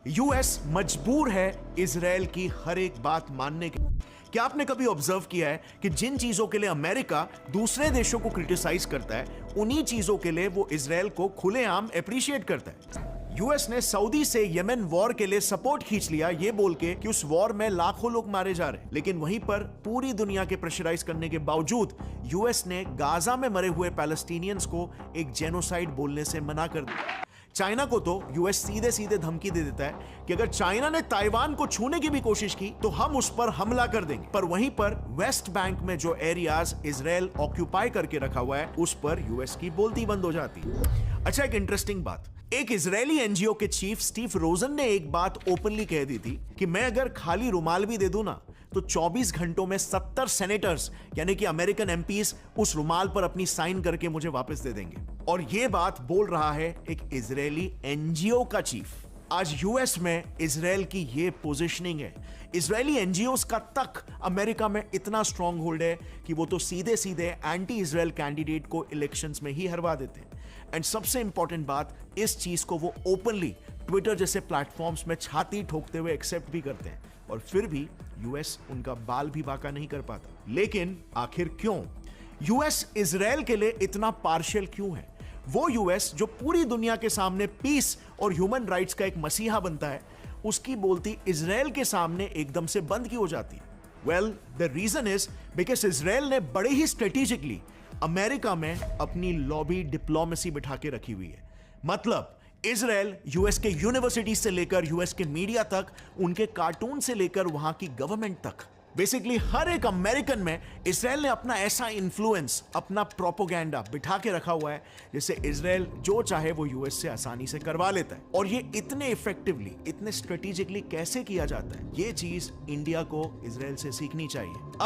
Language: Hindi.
यूएस मजबूर है इजराइल की हर एक बात मानने के। क्या आपने कभी ऑब्जर्व किया है कि जिन चीजों के लिए अमेरिका दूसरे देशों को क्रिटिसाइज करता है, उन्हीं चीजों के लिए वो इजराइल को खुलेआम अप्रिशिएट करता है। यूएस ने सऊदी से यमन वॉर के लिए सपोर्ट खींच लिया, ये बोल के कि उस वॉर में लाखों लोग मारे जा रहे हैं। लेकिन वहीं पर पूरी दुनिया के प्रेशराइज करने के बावजूद यूएस ने गाजा में मरे हुए पैलेस्टीनियंस को एक जेनोसाइड बोलने से मना कर दिया। चाइना को तो यूएस सीधे सीधे धमकी दे देता है कि अगर चाइना ने ताइवान को छूने की भी कोशिश की तो हम उस पर हमला कर देंगे। पर वहीं पर वेस्ट बैंक में जो एरियाज इजराइल ऑक्यूपाई करके रखा हुआ है, उस पर यूएस की बोलती बंद हो जाती है। अच्छा, एक इंटरेस्टिंग बात, एक इजरायली एनजीओ के चीफ स्टीव रोजन ने एक बात ओपनली कह दी थी कि मैं अगर खाली रुमाल भी दे दूं ना, तो 24 घंटों में 70 सेनेटर्स यानी कि अमेरिकन एमपीज उस रुमाल पर अपनी साइन करके मुझे वापस दे देंगे। और यह बात बोल रहा है एक इजरायली एनजीओ का चीफ। आज यूएस में इजराइल की ये पोजीशनिंग है। इजरायली एनजीओस का तक अमेरिका में इतना स्ट्रांग होल्ड है कि वो तो सीधे सीधे एंटी इजराइल कैंडिडेट को इलेक्शंस में ही हरवा देते हैं। एंड सबसे इंपॉर्टेंट बात, इस चीज को वो ओपनली ट्विटर जैसे प्लेटफॉर्म्स में छाती ठोकते हुए एक्सेप्ट भी करते हैं। और फिर भी यूएस उनका बाल भी बाका नहीं कर पाता। लेकिन आखिर क्यों यूएस इजराइल के लिए इतना पार्शियल क्यों है? वो यूएस जो पूरी दुनिया के सामने पीस और ह्यूमन राइट्स का एक मसीहा बनता है, उसकी बोलती इजराइल के सामने एकदम से बंद क्यों हो जाती है? Well, the reason is because Israel ने बड़े ही स्ट्रेटेजिकली अमेरिका में अपनी लॉबी डिप्लोमेसी बिठा के रखी हुई है। मतलब इजराइल यूएस के यूनिवर्सिटी से लेकर यूएस के मीडिया तक, उनके कार्टून से लेकर वहां की गवर्नमेंट तक, बेसिकली हर एक अमेरिकन में इजराइल ने अपना ऐसा इन्फ्लुएंस, अपना प्रोपोगेंडा बिठा के रखा हुआ है जिससे इजराइल जो चाहे वो यूएस से आसानी से करवा लेता है। और ये इतने इफेक्टिवली, इतने स्ट्रेटेजिकली कैसे किया जाता है, ये चीज इंडिया को इजराइल से सीखनी चाहिए।